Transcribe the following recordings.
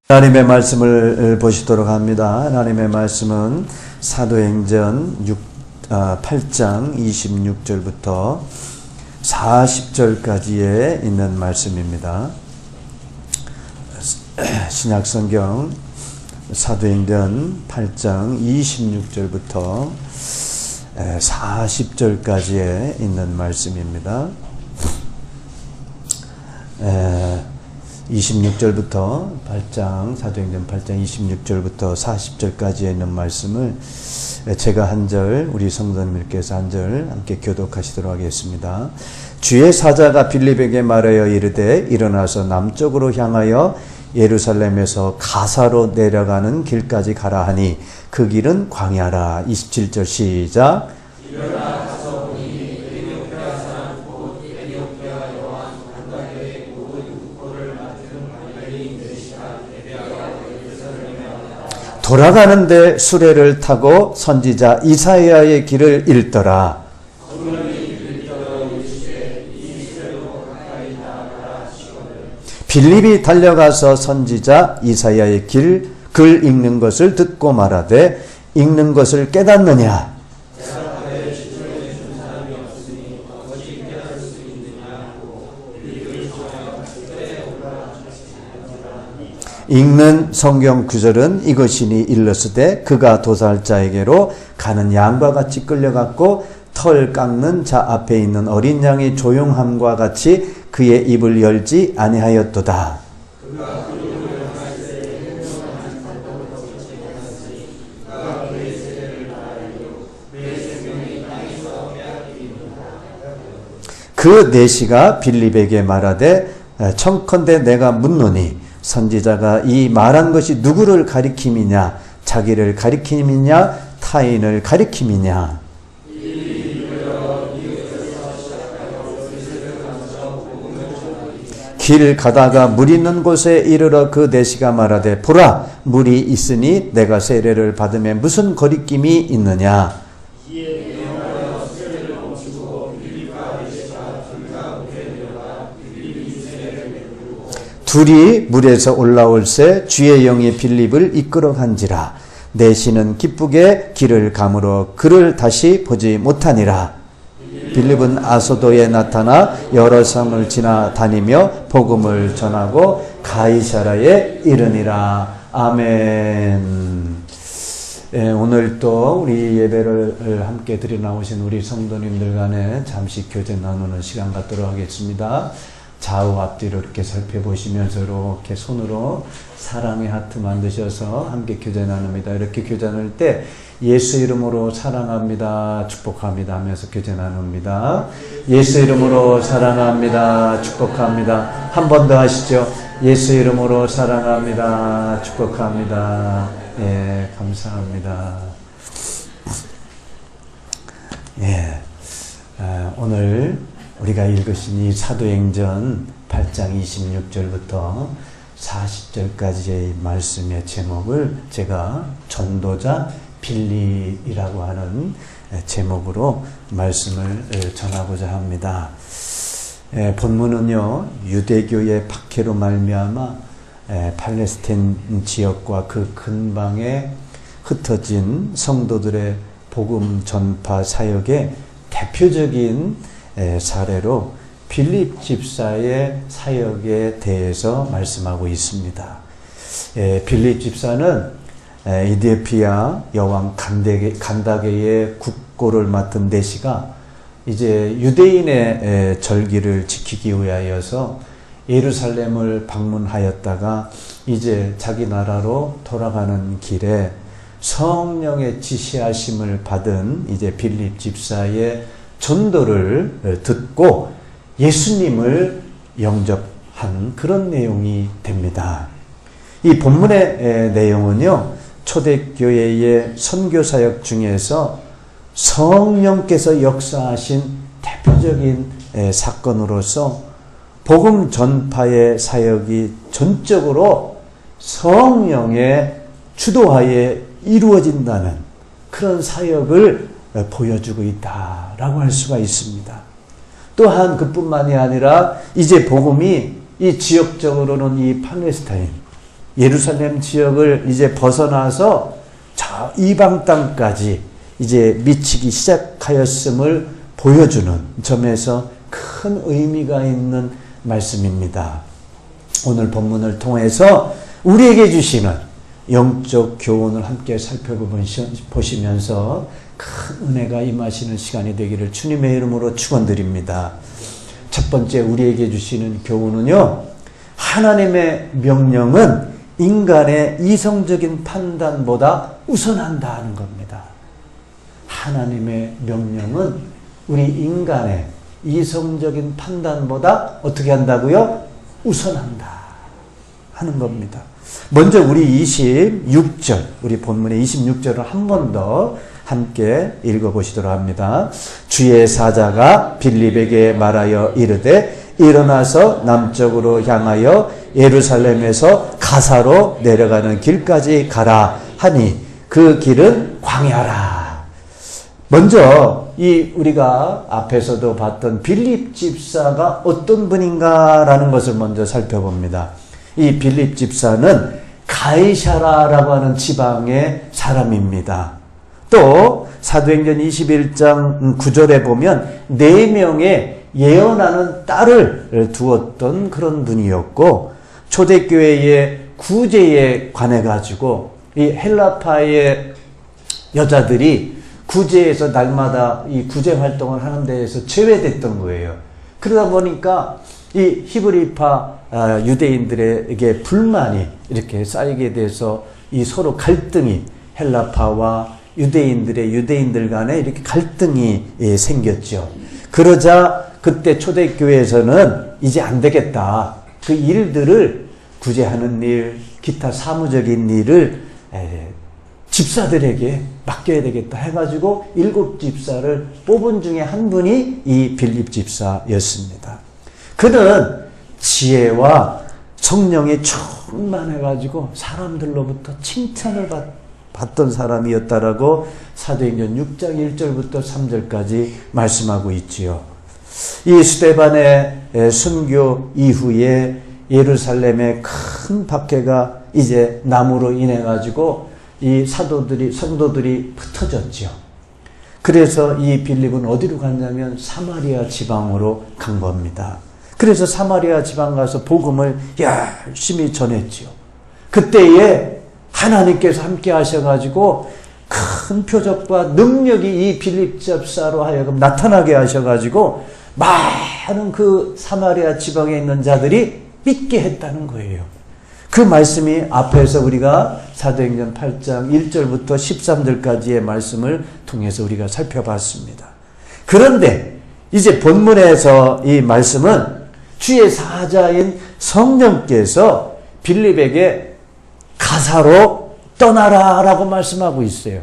하나님의 말씀을 보시도록 합니다. 하나님의 말씀은 사도행전 8장 26절부터 40절까지에 있는 말씀입니다. 신약성경 사도행전 8장 26절부터 40절까지에 있는 말씀입니다. 26절부터 사도행전 8장 26절부터 40절까지에 있는 말씀을 제가 한 절, 우리 성도님들께서 한 절 함께 교독하시도록 하겠습니다. 주의 사자가 빌립에게 말하여 이르되 일어나서 남쪽으로 향하여 예루살렘에서 가사로 내려가는 길까지 가라 하니 그 길은 광야라. 27절 시작. 일어나 가서 보니 에티오피아 사람 곧 에티오피아 여왕 간다게의 국고를 맡은 관리인 메시가 예배하러 예루살렘에 왔다. 돌아가는데 수레를 타고 선지자 이사야의 길을 읽더라. 빌립이 달려가서 선지자 이사야의 글 읽는 것을 듣고 말하되 읽는 것을 깨닫느냐? 읽는 성경 구절은 이것이니 일렀으되 그가 도살자에게로 가는 양과 같이 끌려갔고 털 깎는 자 앞에 있는 어린 양이 조용함과 같이 그의 입을 열지 아니하였도다. 그 내시가 빌립에게 말하되 청컨대 내가 묻노니 선지자가 이 말한 것이 누구를 가리킴이냐? 자기를 가리킴이냐? 타인을 가리킴이냐? 길 가다가 물 있는 곳에 이르러 그 내시가 말하되 보라 물이 있으니 내가 세례를 받으면 무슨 거리낌이 있느냐? 둘이 물에서 올라올새 주의 영이 빌립을 이끌어간지라. 내시는 기쁘게 길을 가므로 그를 다시 보지 못하니라. 빌립은 아소도에 나타나 여러 성을 지나다니며 복음을 전하고 가이사라에 이르니라. 아멘. 오늘 또 우리 예배를 함께 드려 나오신 우리 성도님들 간에 잠시 교제 나누는 시간 갖도록 하겠습니다. 좌우 앞뒤로 이렇게 살펴보시면서 이렇게 손으로 사랑의 하트 만드셔서 함께 교제 나눕니다. 이렇게 교제 나눌 때 예수 이름으로 사랑합니다, 축복합니다 하면서 교제 나눕니다. 예수 이름으로 사랑합니다, 축복합니다. 한 번 더 하시죠. 예수 이름으로 사랑합니다, 축복합니다. 예, 감사합니다. 예, 오늘 우리가 읽으신 이 사도행전 8장 26절부터 40절까지의 말씀의 제목을 제가 전도자 빌립이라고 하는 제목으로 말씀을 전하고자 합니다. 본문은요, 유대교의 박해로 말미암아 팔레스타인 지역과 그 근방에 흩어진 성도들의 복음 전파 사역의 대표적인 사례로 빌립 집사의 사역에 대해서 말씀하고 있습니다. 빌립 집사는 에티오피아 여왕 간다게의 국고를 맡은 내시가 이제 유대인의 절기를 지키기 위하여서 예루살렘을 방문하였다가 이제 자기 나라로 돌아가는 길에 성령의 지시하심을 받은 이제 빌립 집사의 전도를 듣고 예수님을 영접한 그런 내용이 됩니다. 이 본문의 내용은요, 초대교회의 선교사역 중에서 성령께서 역사하신 대표적인 사건으로서 복음 전파의 사역이 전적으로 성령의 주도하에 이루어진다는 그런 사역을 보여주고 있다라고 할 수가 있습니다. 또한 그뿐만이 아니라 이제 복음이 이 지역적으로는 이 팔레스타인 예루살렘 지역을 이제 벗어나서 저 이방 땅까지 이제 미치기 시작하였음을 보여주는 점에서 큰 의미가 있는 말씀입니다. 오늘 본문을 통해서 우리에게 주시는 영적 교훈을 함께 살펴보시면서 큰 은혜가 임하시는 시간이 되기를 주님의 이름으로 축원드립니다. 첫 번째 우리에게 주시는 교훈은요, 하나님의 명령은 인간의 이성적인 판단보다 우선한다는 겁니다. 하나님의 명령은 우리 인간의 이성적인 판단보다 어떻게 한다고요? 우선한다 하는 겁니다. 먼저 우리 26절, 우리 본문의 26절을 한 번 더 함께 읽어보시도록 합니다. 주의 사자가 빌립에게 말하여 이르되 일어나서 남쪽으로 향하여 예루살렘에서 가사로 내려가는 길까지 가라 하니 그 길은 광야라. 먼저 우리가 앞에서도 봤던 빌립 집사가 어떤 분인가라는 것을 먼저 살펴봅니다. 이 빌립 집사는 가이사라라고 하는 지방의 사람입니다. 또 사도행전 21장 9절에 보면 4명의 예언하는 딸을 두었던 그런 분이었고, 초대교회의 구제에 관해 가지고 이 헬라파의 여자들이 구제에서 날마다 이 구제 활동을 하는 데에서 제외됐던 거예요. 그러다 보니까 이 히브리파 유대인들에게 불만이 이렇게 쌓이게 돼서 이 서로 갈등이, 헬라파와 유대인들 간에 이렇게 갈등이 생겼죠. 그러자 그때 초대교회에서는 이제 안 되겠다. 그 일들을 구제하는 일, 기타 사무적인 일을 집사들에게 맡겨야 되겠다 해가지고 7집사를 뽑은 중에 한 분이 이 빌립 집사였습니다. 그는 지혜와 성령에 충만해가지고 사람들로부터 칭찬을 받던 사람이었다라고 사도행전 6장 1절부터 3절까지 말씀하고 있지요. 이 스데반의 순교 이후에 예루살렘에 큰 박해가 이제 남으로 인해 가지고 이 성도들이 흩어졌죠. 그래서 이 빌립은 어디로 갔냐면 사마리아 지방으로 간 겁니다. 그래서 사마리아 지방 가서 복음을 열심히 전했죠. 그때에 하나님께서 함께 하셔가지고 큰 표적과 능력이 이 빌립 집사로 하여금 나타나게 하셔가지고 많은 그 사마리아 지방에 있는 자들이 믿게 했다는 거예요. 그 말씀이 앞에서 우리가 사도행전 8장 1절부터 13절까지의 말씀을 통해서 우리가 살펴봤습니다. 그런데 이제 본문에서 이 말씀은 주의 사자인 성령께서 빌립에게 가사로 떠나라라고 말씀하고 있어요.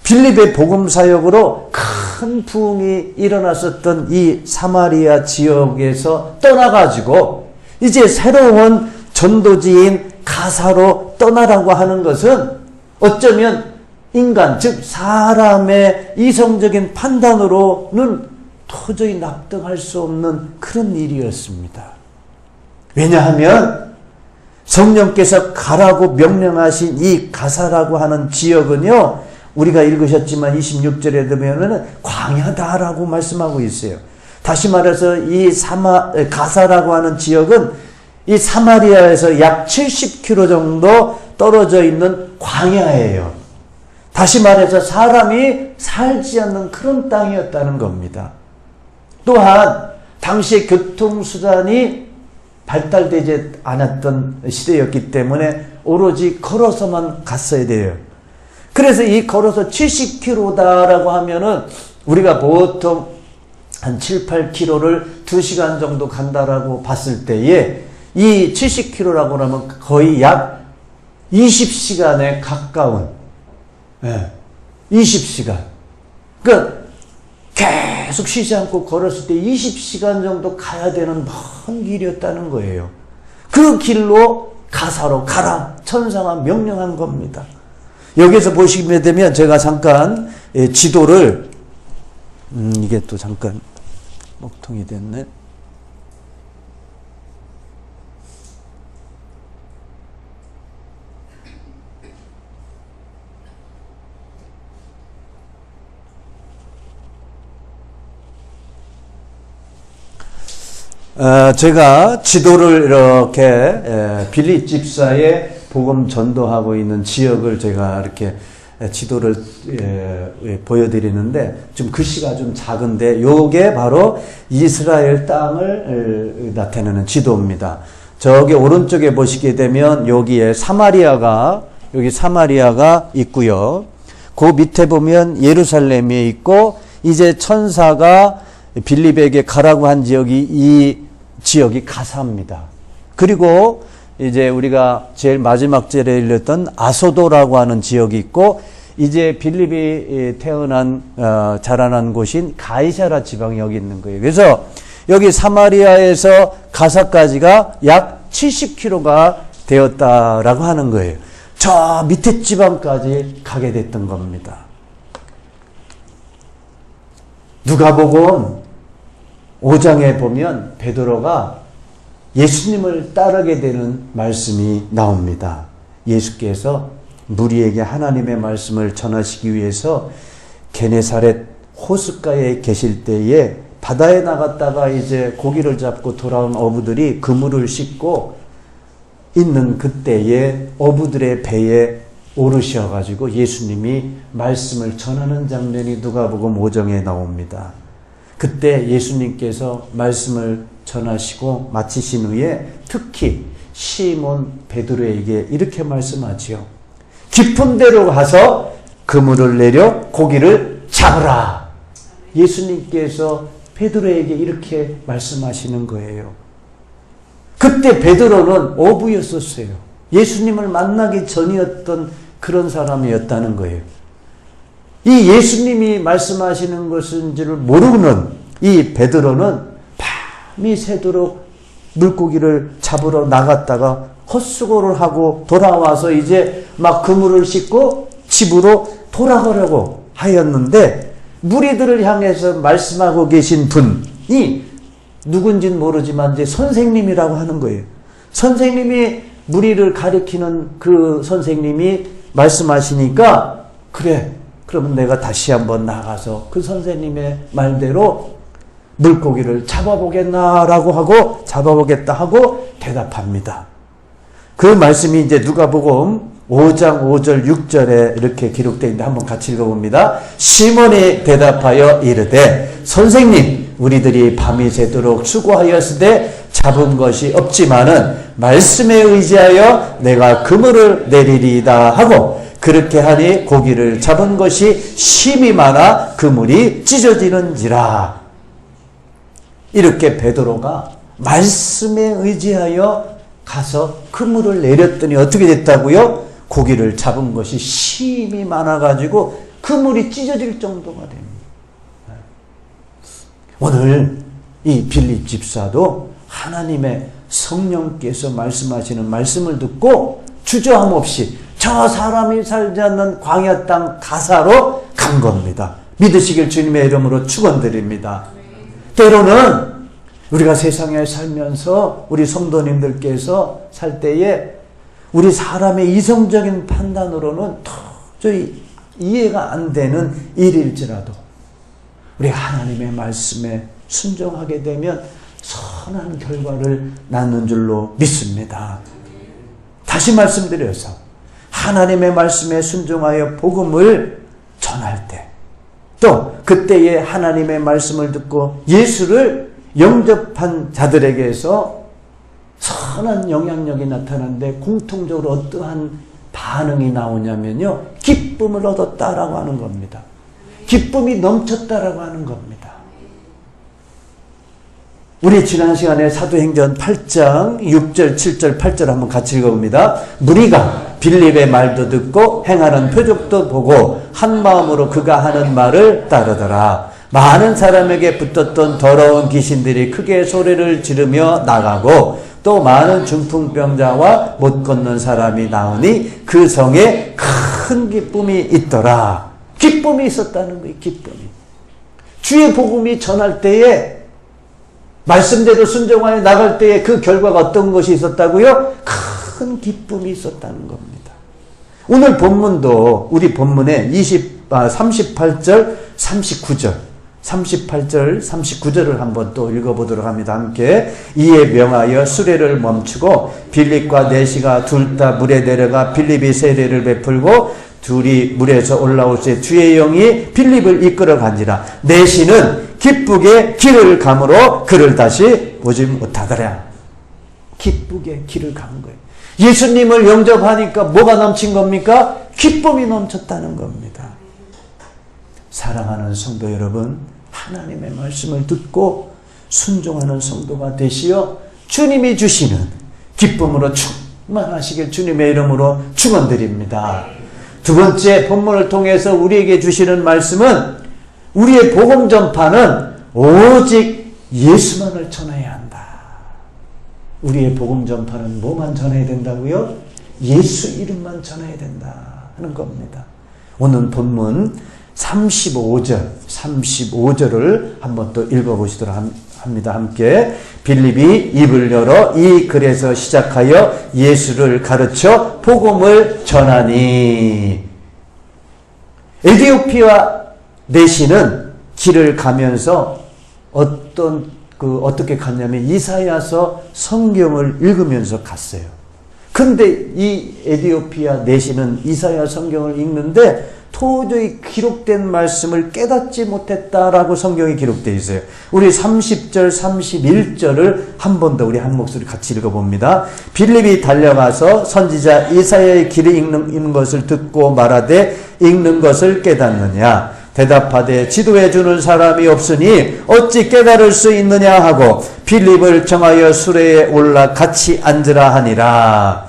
빌립의 복음 사역으로 큰 부흥이 일어났었던 이 사마리아 지역에서 떠나가지고 이제 새로운 전도지인 가사로 떠나라고 하는 것은 어쩌면 인간, 즉 사람의 이성적인 판단으로는 도저히 납득할 수 없는 그런 일이었습니다. 왜냐하면 성령께서 가라고 명령하신 이 가사라고 하는 지역은요, 우리가 읽으셨지만 26절에 보면은 광야다라고 말씀하고 있어요. 다시 말해서 이 가사라고 하는 지역은 이 사마리아에서 약 70km 정도 떨어져 있는 광야예요. 다시 말해서 사람이 살지 않는 그런 땅이었다는 겁니다. 또한 당시의 교통수단이 발달되지 않았던 시대였기 때문에 오로지 걸어서만 갔어야 돼요. 그래서 이 걸어서 70km다라고 하면은 우리가 보통 한 7, 8km를 2시간 정도 간다라고 봤을 때에 이 70km라고 하면 거의 약 20시간에 가까운 20시간. 그러니까 계속 쉬지 않고 걸었을 때 20시간 정도 가야 되는 먼 길이었다는 거예요. 그 길로 가사로 가라 천사가 명령한 겁니다. 여기서 보시게 되면 제가 잠깐 지도를 이게 또 잠깐 먹통이 됐네. 제가 지도를 이렇게 빌립 집사의 복음 전도하고 있는 지역을 제가 이렇게 지도를 보여드리는데 좀 글씨가 좀 작은데 요게 바로 이스라엘 땅을 나타내는 지도입니다. 저기 오른쪽에 보시게 되면 여기에 여기 사마리아가 있고요. 그 밑에 보면 예루살렘이 있고 이제 천사가 빌립에게 가라고 한 지역이 이 지역이 가사입니다. 그리고 이제 우리가 제일 마지막 절에 읽었던 아소도라고 하는 지역이 있고 이제 빌립이 자라난 곳인 가이사라 지방이 여기 있는 거예요. 그래서 여기 사마리아에서 가사까지가 약 70km가 되었다라고 하는 거예요. 저 밑에 지방까지 가게 됐던 겁니다. 누가복음 5장에 보면 베드로가 예수님을 따르게 되는 말씀이 나옵니다. 예수께서 무리에게 하나님의 말씀을 전하시기 위해서 게네사렛 호숫가에 계실 때에 바다에 나갔다가 이제 고기를 잡고 돌아온 어부들이 그물을 싣고 있는 그때에 어부들의 배에 오르셔가지고 예수님이 말씀을 전하는 장면이 누가복음 5장에 나옵니다. 그때 예수님께서 말씀을 전하시고 마치신 후에 특히 시몬 베드로에게 이렇게 말씀하지요. 깊은 데로 가서 그물을 내려 고기를 잡으라. 예수님께서 베드로에게 이렇게 말씀하시는 거예요. 그때 베드로는 어부였었어요. 예수님을 만나기 전이었던 그런 사람이었다는 거예요. 이 예수님이 말씀하시는 것인지를 모르는 이 베드로는 밤이 새도록 물고기를 잡으러 나갔다가 헛수고를 하고 돌아와서 이제 막 그물을 싣고 집으로 돌아가려고 하였는데 무리들을 향해서 말씀하고 계신 분이 누군지는 모르지만 이제 선생님이라고 하는 거예요. 선생님이 무리를 가리키는 그 선생님이 말씀하시니까 그래, 그러면 내가 다시 한번 나가서 그 선생님의 말대로 물고기를 잡아보겠나라고 하고 잡아보겠다 하고 대답합니다. 그 말씀이 이제 누가복음 5장 5절 6절에 이렇게 기록되어 있는데 한번 같이 읽어봅니다. 시몬이 대답하여 이르되 선생님 우리들이 밤이 새도록 수고하였으되 잡은 것이 없지만은 말씀에 의지하여 내가 그물을 내리리이다 하고 그렇게 하니 고기를 잡은 것이 심이 많아 그물이 찢어지는지라. 이렇게 베드로가 말씀에 의지하여 가서 그물을 내렸더니 어떻게 됐다고요? 고기를 잡은 것이 심이 많아가지고 그물이 찢어질 정도가 됩니다. 오늘 이 빌립 집사도 하나님의 성령께서 말씀하시는 말씀을 듣고 주저함 없이 저 사람이 살지 않는 광야 땅 가사로 간 겁니다. 믿으시길 주님의 이름으로 축원드립니다. 때로는 우리가 세상에 살면서 우리 성도님들께서 살 때에 우리 사람의 이성적인 판단으로는 도저히 이해가 안 되는 일일지라도 우리가 하나님의 말씀에 순종하게 되면 선한 결과를 낳는 줄로 믿습니다. 다시 말씀드려서 하나님의 말씀에 순종하여 복음을 전할 때 또 그때에 하나님의 말씀을 듣고 예수를 영접한 자들에게서 선한 영향력이 나타나는데 공통적으로 어떠한 반응이 나오냐면요. 기쁨을 얻었다라고 하는 겁니다. 기쁨이 넘쳤다라고 하는 겁니다. 우리 지난 시간에 사도행전 8장 6절, 7절, 8절 한번 같이 읽어봅니다. 무리가 빌립의 말도 듣고 행하는 표적도 보고 한 마음으로 그가 하는 말을 따르더라. 많은 사람에게 붙었던 더러운 귀신들이 크게 소리를 지르며 나가고 또 많은 중풍병자와 못 걷는 사람이 나오니 그 성에 큰 기쁨이 있더라. 기쁨이 있었다는 거예요. 기쁨이. 주의 복음이 전할 때에 말씀대로 순종하여 나갈 때에 그 결과가 어떤 것이 있었다고요? 큰 기쁨이 있었다는 겁니다. 오늘 본문도 우리 본문에 38절 39절 38절, 39절을 한번 또 읽어보도록 합니다. 함께. 이에 명하여 수레를 멈추고 빌립과 내시가 둘 다 물에 내려가 빌립이 세례를 베풀고 둘이 물에서 올라올 때 주의 영이 빌립을 이끌어 간지라. 내시는 기쁘게 길을 감으로 그를 다시 보지 못하더라. 기쁘게 길을 감은 거예요. 예수님을 영접하니까 뭐가 넘친 겁니까? 기쁨이 넘쳤다는 겁니다. 사랑하는 성도 여러분, 하나님의 말씀을 듣고 순종하는 성도가 되시어 주님이 주시는 기쁨으로 충만하시길 주님의 이름으로 축원드립니다. 두 번째 본문을 통해서 우리에게 주시는 말씀은 우리의 복음 전파는 오직 예수만을 전해야 한다. 우리의 복음 전파는 뭐만 전해야 된다고요? 예수 이름만 전해야 된다 하는 겁니다. 오늘 본문 35절을 한번 또 읽어보시도록 합니다. 함께. 빌립이 입을 열어 이 글에서 시작하여 예수를 가르쳐 복음을 전하니. 에디오피아 내시는 길을 가면서 어떻게 갔냐면 이사야서 성경을 읽으면서 갔어요. 근데 이 에디오피아 내시는 이사야 성경을 읽는데 도저히 기록된 말씀을 깨닫지 못했다라고 성경이 기록되어 있어요. 우리 30절, 31절을 한 번 더 우리 한 목소리 같이 읽어봅니다. 빌립이 달려가서 선지자 이사야의 길을 읽는 것을 듣고 말하되 읽는 것을 깨닫느냐? 대답하되 지도해 주는 사람이 없으니 어찌 깨달을 수 있느냐 하고 빌립을 정하여 수레에 올라 같이 앉으라 하니라.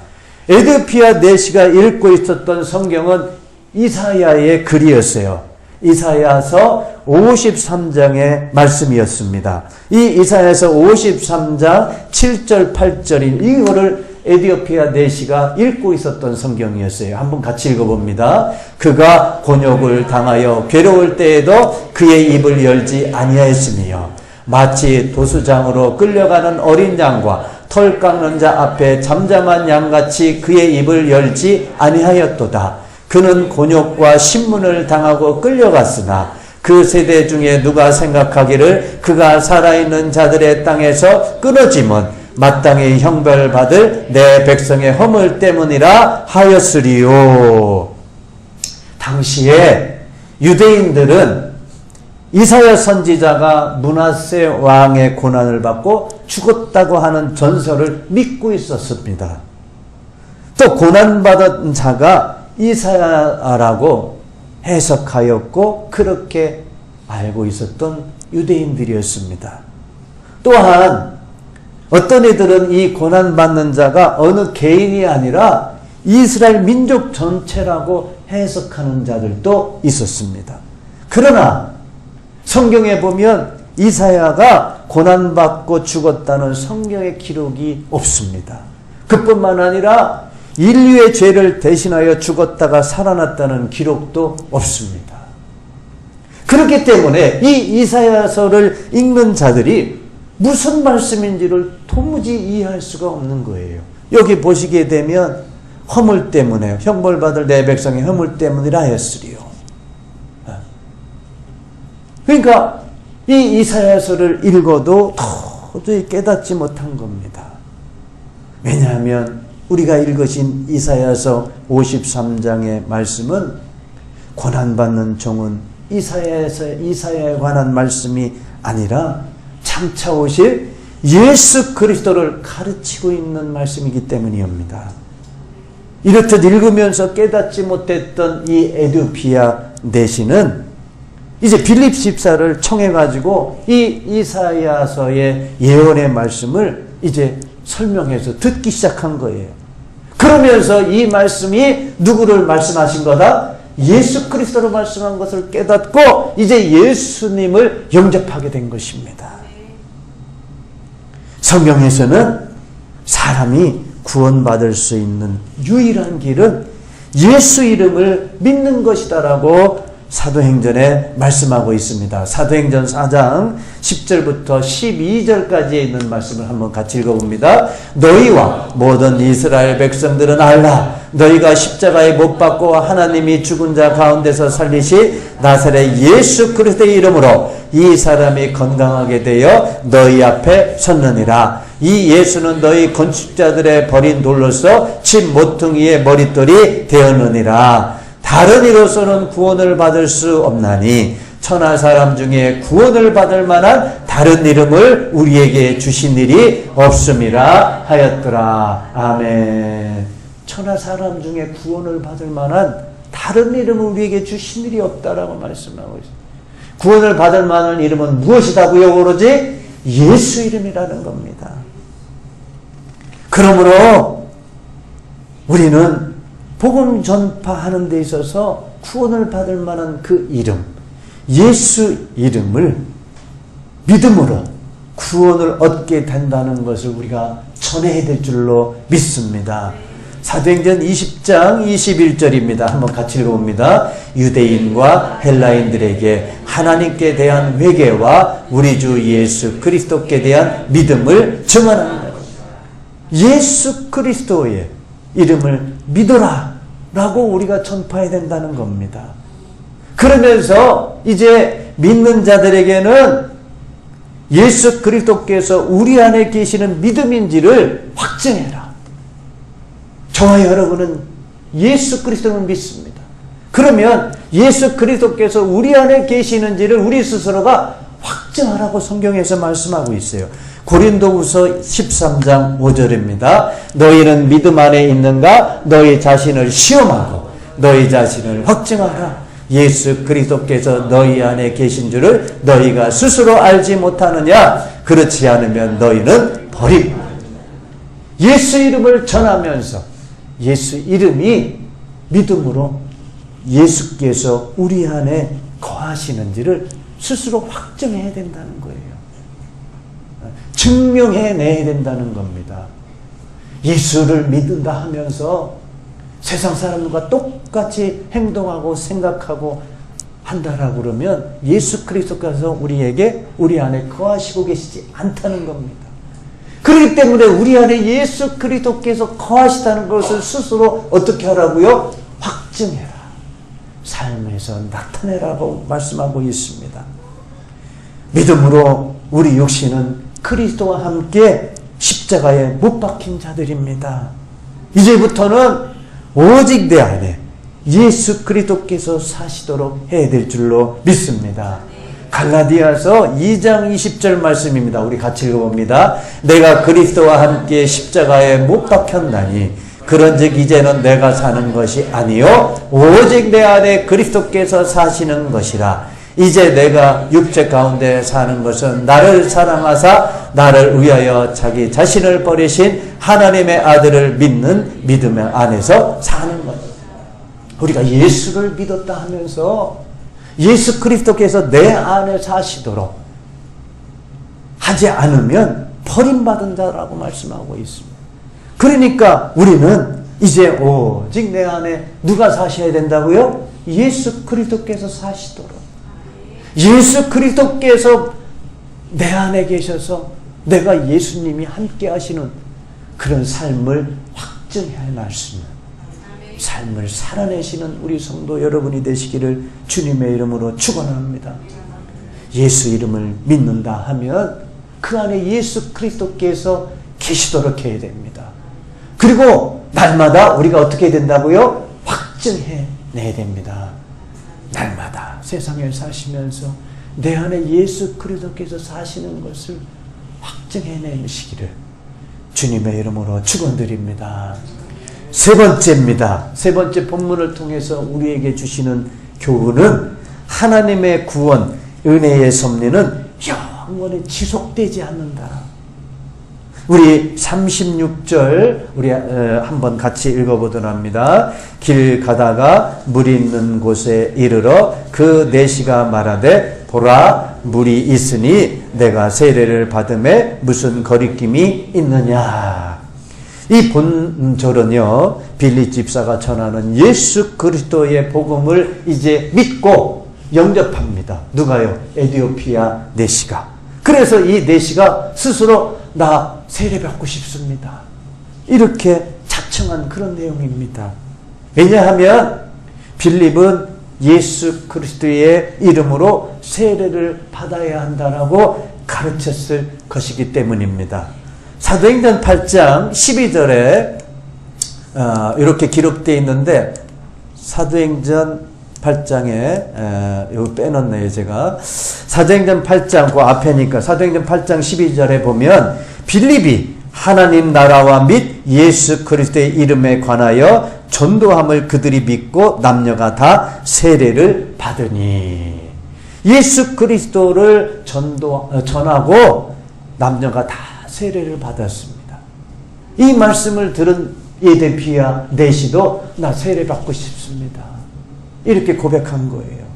에디오피아 내시가 읽고 있었던 성경은 이사야의 글이었어요. 이사야서 53장의 말씀이었습니다. 이 이사야서 53장 7절 8절인 이거를 에디오피아 내시가 읽고 있었던 성경이었어요. 한번 같이 읽어봅니다. 그가 곤욕을 당하여 괴로울 때에도 그의 입을 열지 아니하였으며 마치 도수장으로 끌려가는 어린 양과 털 깎는 자 앞에 잠잠한 양같이 그의 입을 열지 아니하였도다. 그는 곤욕과 신문을 당하고 끌려갔으나 그 세대 중에 누가 생각하기를 그가 살아있는 자들의 땅에서 끊어짐은 마땅히 형벌받을 내 백성의 허물 때문이라 하였으리요. 당시에 유대인들은 이사야 선지자가 므낫세 왕의 고난을 받고 죽었다고 하는 전설을 믿고 있었습니다. 또 고난받은 자가 이사야라고 해석하였고 그렇게 알고 있었던 유대인들이었습니다. 또한 어떤 이들은 이 고난받는 자가 어느 개인이 아니라 이스라엘 민족 전체라고 해석하는 자들도 있었습니다. 그러나 성경에 보면 이사야가 고난받고 죽었다는 성경의 기록이 없습니다. 그뿐만 아니라 인류의 죄를 대신하여 죽었다가 살아났다는 기록도 없습니다. 그렇기 때문에 이 이사야서를 읽는 자들이 무슨 말씀인지를 도무지 이해할 수가 없는 거예요. 여기 보시게 되면 허물 때문에 형벌받을 내 백성의 허물 때문이라 했으리요. 그러니까 이 이사야서를 읽어도 도저히 깨닫지 못한 겁니다. 왜냐하면 우리가 읽으신 이사야서 53장의 말씀은 고난받는 종은 이사야에 관한 말씀이 아니라 장차 오실 예수 그리스도를 가르치고 있는 말씀이기 때문이옵니다. 이렇듯 읽으면서 깨닫지 못했던 이 에디오피아 내시는 이제 빌립 집사를 청해가지고 이 이사야서의 예언의 말씀을 이제 설명해서 듣기 시작한 거예요. 그러면서 이 말씀이 누구를 말씀하신 거다? 예수 그리스도로 말씀한 것을 깨닫고 이제 예수님을 영접하게 된 것입니다. 성경에서는 사람이 구원받을 수 있는 유일한 길은 예수 이름을 믿는 것이다라고 사도행전에 말씀하고 있습니다. 사도행전 4장 10절부터 12절까지에 있는 말씀을 한번 같이 읽어봅니다. 너희와 모든 이스라엘 백성들은 알라. 너희가 십자가에 못 박고 하나님이 죽은 자 가운데서 살리시 나사렛 예수 그리스도의 이름으로 이 사람이 건강하게 되어 너희 앞에 섰느니라. 이 예수는 너희 건축자들의 버린 돌로서 집 모퉁이의 머릿돌이 되었느니라. 다른 이로서는 구원을 받을 수 없나니 천하 사람 중에 구원을 받을 만한 다른 이름을 우리에게 주신 일이 없음이라 하였더라. 아멘. 천하 사람 중에 구원을 받을 만한 다른 이름을 우리에게 주신 일이 없다라고 말씀하고 있습니다. 구원을 받을 만한 이름은 무엇이다고요? 오로지 예수 이름이라는 겁니다. 그러므로 우리는 복음 전파하는 데 있어서 구원을 받을 만한 그 이름, 예수 이름을 믿음으로 구원을 얻게 된다는 것을 우리가 전해야 될 줄로 믿습니다. 사도행전 20장 21절입니다. 한번 같이 읽어봅니다. 유대인과 헬라인들에게 하나님께 대한 회개와 우리 주 예수 그리스도께 대한 믿음을 증언합니다. 예수 그리스도의 이름을 믿어라 라고 우리가 전파해야 된다는 겁니다. 그러면서 이제 믿는 자들에게는 예수 그리스도께서 우리 안에 계시는 믿음인지를 확증해라. 저와 여러분은 예수 그리스도를 믿습니다. 그러면 예수 그리스도께서 우리 안에 계시는지를 우리 스스로가 확증하라고 성경에서 말씀하고 있어요. 고린도후서 13장 5절입니다. 너희는 믿음 안에 있는가? 너희 자신을 시험하고 너희 자신을 확증하라. 예수 그리스도께서 너희 안에 계신 줄을 너희가 스스로 알지 못하느냐? 그렇지 않으면 너희는 버림. 예수 이름을 전하면서 예수 이름이 믿음으로 예수께서 우리 안에 거하시는지를 스스로 확증해야 된다는 거예요. 증명해내야 된다는 겁니다. 예수를 믿는다 하면서 세상 사람들과 똑같이 행동하고 생각하고 한다라고 그러면 예수 그리스도께서 우리 안에 거하시고 계시지 않다는 겁니다. 그렇기 때문에 우리 안에 예수 그리스도께서 거하시다는 것을 스스로 어떻게 하라고요? 확증해라. 삶에서 나타내라고 말씀하고 있습니다. 믿음으로 우리 육신은 그리스도와 함께 십자가에 못 박힌 자들입니다. 이제부터는 오직 내 안에 예수 그리스도께서 사시도록 해야 될 줄로 믿습니다. 갈라디아서 2장 20절 말씀입니다. 우리 같이 읽어봅니다. 내가 그리스도와 함께 십자가에 못 박혔나니 그런즉 이제는 내가 사는 것이 아니요 오직 내 안에 그리스도께서 사시는 것이라. 이제 내가 육체 가운데 사는 것은 나를 사랑하사 나를 위하여 자기 자신을 버리신 하나님의 아들을 믿는 믿음 안에서 사는 것. 우리가 예수를 믿었다 하면서 예수 그리스도께서 내 안에 사시도록 하지 않으면 버림받은 자라고 말씀하고 있습니다. 그러니까 우리는 이제 오직 내 안에 누가 사셔야 된다고요? 예수 그리스도께서 사시도록. 예수 그리스도께서 내 안에 계셔서 내가 예수님이 함께 하시는 그런 삶을 확증해야 할 말씀. 삶을 살아내시는 우리 성도 여러분이 되시기를 주님의 이름으로 축원합니다. 예수 이름을 믿는다 하면 그 안에 예수 그리스도께서 계시도록 해야 됩니다. 그리고 날마다 우리가 어떻게 해야 된다고요? 확증해내야 됩니다. 날마다 세상에 사시면서 내 안에 예수 그리스도께서 사시는 것을 확증해내시기를 주님의 이름으로 축원드립니다. 세 번째입니다. 세 번째 본문을 통해서 우리에게 주시는 교훈은 하나님의 구원, 은혜의 섭리는 영원히 지속되지 않는다. 우리 36절 우리 한번 같이 읽어보도록 합니다. 길 가다가 물이 있는 곳에 이르러 그 내시가 말하되 보라 물이 있으니 내가 세례를 받음에 무슨 거리낌이 있느냐. 이 본절은요, 빌립 집사가 전하는 예수 그리스도의 복음을 이제 믿고 영접합니다. 누가요? 에디오피아 내시가. 그래서 이 내시가 스스로 나 세례받고 싶습니다. 이렇게 자청한 그런 내용입니다. 왜냐하면 빌립은 예수 그리스도의 이름으로 세례를 받아야 한다라고 가르쳤을 것이기 때문입니다. 사도행전 8장 12절에 이렇게 기록되어 있는데, 사도행전 8장에 이거 빼놨네요 제가. 사도행전 8장 그 앞에니까 사도행전 8장 12절에 보면 빌립이 하나님 나라와 및 예수 그리스도의 이름에 관하여 전도함을 그들이 믿고 남녀가 다 세례를 받으니, 예수 그리스도를 전하고 남녀가 다 세례를 받았습니다. 이 말씀을 들은 에디오피아 내시도 나 세례 받고 싶습니다. 이렇게 고백한 거예요.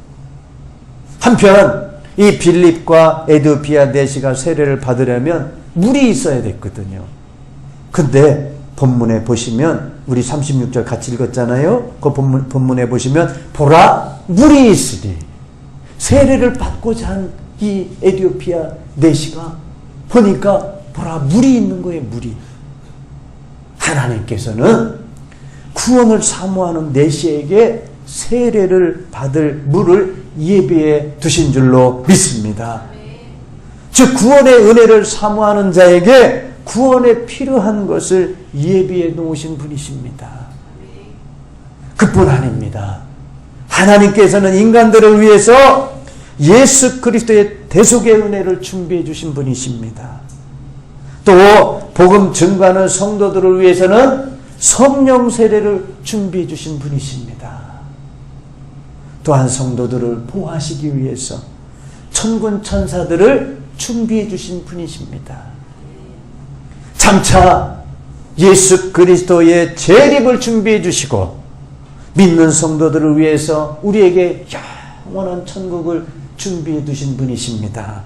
한편 이 빌립과 에디오피아 내시가 세례를 받으려면 물이 있어야 됐거든요. 근데 본문에 보시면, 우리 36절 같이 읽었잖아요. 그 본문에 보시면 보라 물이 있으니, 세례를 받고자 한 이 에디오피아 내시가 보니까 보라 물이 있는 거예요. 물이. 하나님께서는 구원을 사모하는 내시에게 세례를 받을 물을 예비해 두신 줄로 믿습니다. 즉 구원의 은혜를 사모하는 자에게 구원에 필요한 것을 예비해 놓으신 분이십니다. 그뿐 아닙니다. 하나님께서는 인간들을 위해서 예수 그리스도의 대속의 은혜를 준비해 주신 분이십니다. 또 복음 증거하는 성도들을 위해서는 성령 세례를 준비해 주신 분이십니다. 또한 성도들을 보호하시기 위해서 천군 천사들을 준비해 주신 분이십니다. 장차 예수 그리스도의 재림을 준비해 주시고 믿는 성도들을 위해서 우리에게 영원한 천국을 준비해 두신 분이십니다.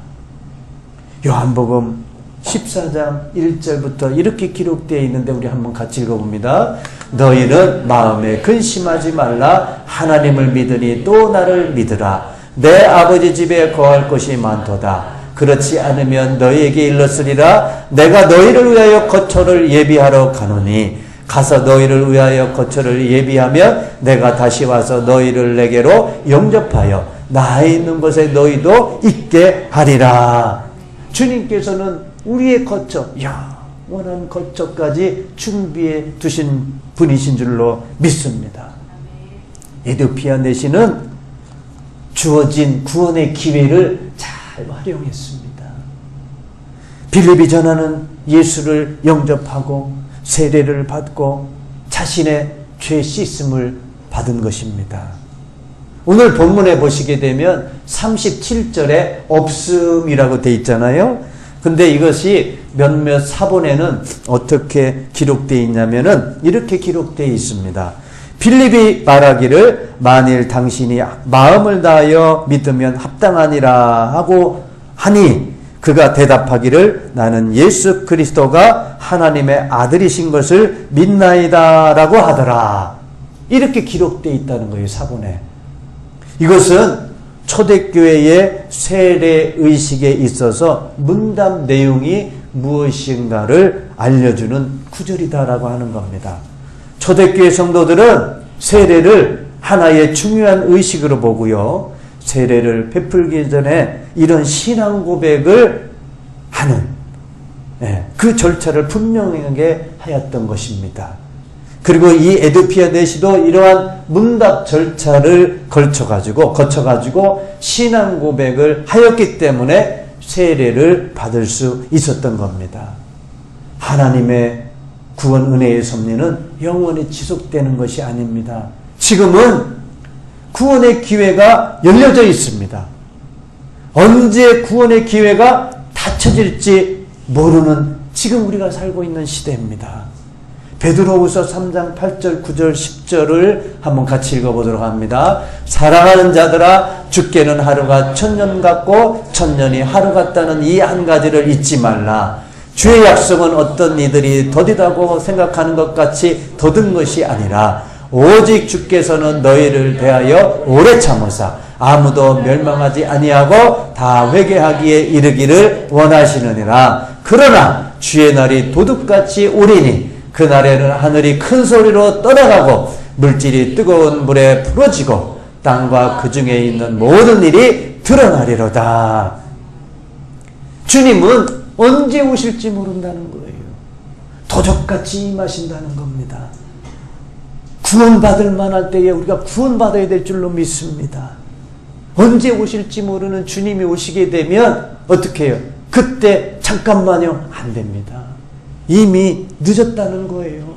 요한복음 14장 1절부터 이렇게 기록되어 있는데 우리 한번 같이 읽어봅니다. 너희는 마음에 근심하지 말라. 하나님을 믿으니 또 나를 믿으라. 내 아버지 집에 거할 곳이 많도다. 그렇지 않으면 너희에게 일렀으리라. 내가 너희를 위하여 거처를 예비하러 가노니 가서 너희를 위하여 거처를 예비하면 내가 다시 와서 너희를 내게로 영접하여 나 있는 곳에 너희도 있게 하리라. 주님께서는 우리의 거처, 영원한 거처까지 준비해 두신 분이신 줄로 믿습니다. 에디오피아 내시는 주어진 구원의 기회를 잘 활용했습니다. 빌립이 전하는 예수를 영접하고 세례를 받고 자신의 죄 씻음을 받은 것입니다. 오늘 본문에 보시게 되면 37절에 없음이라고 되어 있잖아요. 근데 이것이 몇몇 사본에는 어떻게 기록되어 있냐면은 이렇게 기록되어 있습니다. 빌립이 말하기를 만일 당신이 마음을 다하여 믿으면 합당하니라 하고 하니 그가 대답하기를 나는 예수 그리스도가 하나님의 아들이신 것을 믿나이다 라고 하더라. 이렇게 기록되어 있다는 거예요. 사본에. 이것은 초대교회의 세례의식에 있어서 문답 내용이 무엇인가를 알려주는 구절이다라고 하는 겁니다. 초대교회 성도들은 세례를 하나의 중요한 의식으로 보고요. 세례를 베풀기 전에 이런 신앙 고백을 하는 그 절차를 분명하게 하였던 것입니다. 그리고 이 에디오피아 내시도 이러한 문답 절차를 거쳐가지고 신앙 고백을 하였기 때문에 세례를 받을 수 있었던 겁니다. 하나님의 구원 은혜의 섭리는 영원히 지속되는 것이 아닙니다. 지금은 구원의 기회가 열려져 있습니다. 언제 구원의 기회가 닫혀질지 모르는 지금 우리가 살고 있는 시대입니다. 베드로후서 3장 8절, 9절, 10절을 한번 같이 읽어보도록 합니다. 사랑하는 자들아 주께는 하루가 천년 같고 천년이 하루 같다는 이 한 가지를 잊지 말라. 주의 약속은 어떤 이들이 더디다고 생각하는 것 같이 더딘 것이 아니라 오직 주께서는 너희를 대하여 오래 참으사 아무도 멸망하지 아니하고 다 회개하기에 이르기를 원하시느니라. 그러나 주의 날이 도둑같이 오리니 그날에는 하늘이 큰 소리로 떠나가고 물질이 뜨거운 물에 풀어지고 땅과 그 중에 있는 모든 일이 드러나리로다. 주님은 언제 오실지 모른다는 거예요. 도적같이 임하신다는 겁니다. 구원받을 만할 때에 우리가 구원받아야 될 줄로 믿습니다. 언제 오실지 모르는 주님이 오시게 되면 어떻게 해요? 그때 잠깐만요. 안 됩니다. 이미 늦었다는 거예요.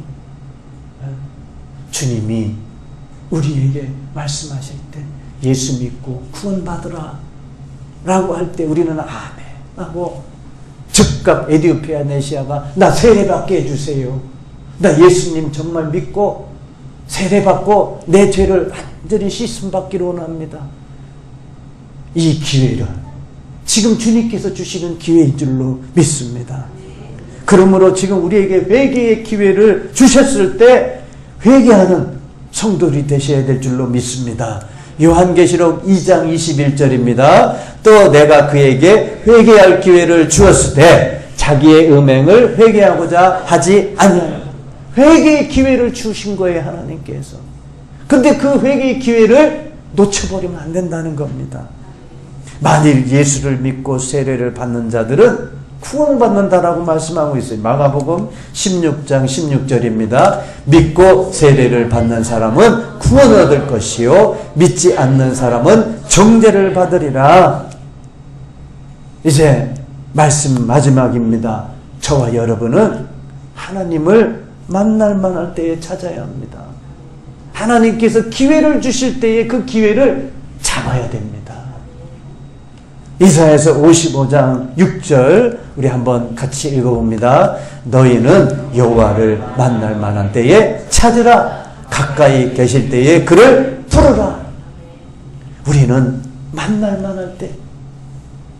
주님이 우리에게 말씀하실 때 예수 믿고 구원받으라 라고 할 때 우리는 아멘 하고 즉각 에디오피아 내시아가 나 세례받게 해주세요. 나 예수님 정말 믿고 세례받고 내 죄를 완전히 씻음받기로 원합니다. 이 기회를 지금 주님께서 주시는 기회인 줄로 믿습니다. 그러므로 지금 우리에게 회개의 기회를 주셨을 때 회개하는 성도들이 되셔야 될 줄로 믿습니다. 요한계시록 2장 21절입니다. 또 내가 그에게 회개할 기회를 주었을 때 자기의 음행을 회개하고자 하지 아니하여. 회개의 기회를 주신 거예요, 하나님께서. 근데 그 회개의 기회를 놓쳐버리면 안 된다는 겁니다. 만일 예수를 믿고 세례를 받는 자들은 구원받는다라고 말씀하고 있어요. 마가복음 16장 16절입니다. 믿고 세례를 받는 사람은 구원을 얻을 것이요 믿지 않는 사람은 정죄를 받으리라. 이제 말씀 마지막입니다. 저와 여러분은 하나님을 만날 만할 때에 찾아야 합니다. 하나님께서 기회를 주실 때에 그 기회를 잡아야 됩니다. 이사야서 55장 6절 우리 한번 같이 읽어봅니다. 너희는 여호와를 만날 만한 때에 찾으라. 가까이 계실 때에 그를 부르라. 우리는 만날 만할 때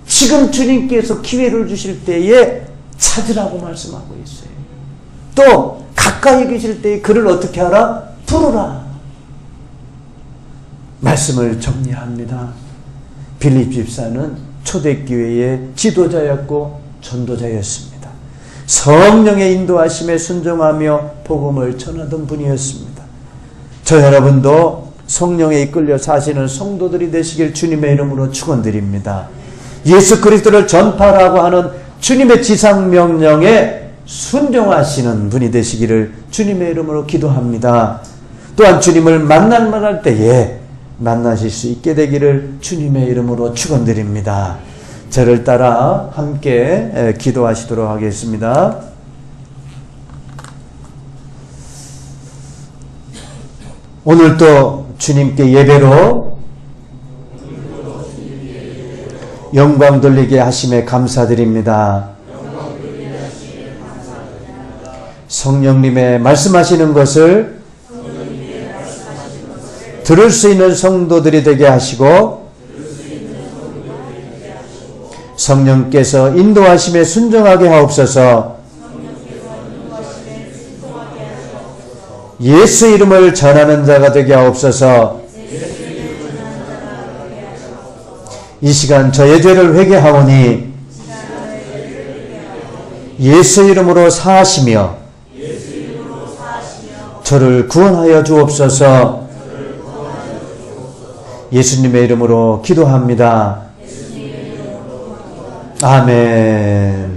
지금 주님께서 기회를 주실 때에 찾으라고 말씀하고 있어요. 또 가까이 계실 때에 그를 어떻게 하라? 부르라. 말씀을 정리합니다. 빌립 집사는 초대교회의 지도자였고 전도자였습니다. 성령의 인도하심에 순종하며 복음을 전하던 분이었습니다. 저 여러분도 성령에 이끌려 사시는 성도들이 되시길 주님의 이름으로 축원드립니다. 예수 그리스도를 전파라고 하는 주님의 지상명령에 순종하시는 분이 되시기를 주님의 이름으로 기도합니다. 또한 주님을 만날 때에 만나실 수 있게 되기를 주님의 이름으로 축원드립니다. 저를 따라 함께 기도하시도록 하겠습니다. 오늘도 주님께 예배로 영광 돌리게 하심에 감사드립니다. 성령님의 말씀하시는 것을 들을 수 있는 성도들이 되게 하시고 성령께서 인도하심에 순종하게 하옵소서. 예수 이름을 전하는 자가 되게 하옵소서. 이 시간 저의 죄를 회개하오니 예수 이름으로 사하시며 저를 구원하여 주옵소서. 예수님의 이름으로 기도합니다. 아멘.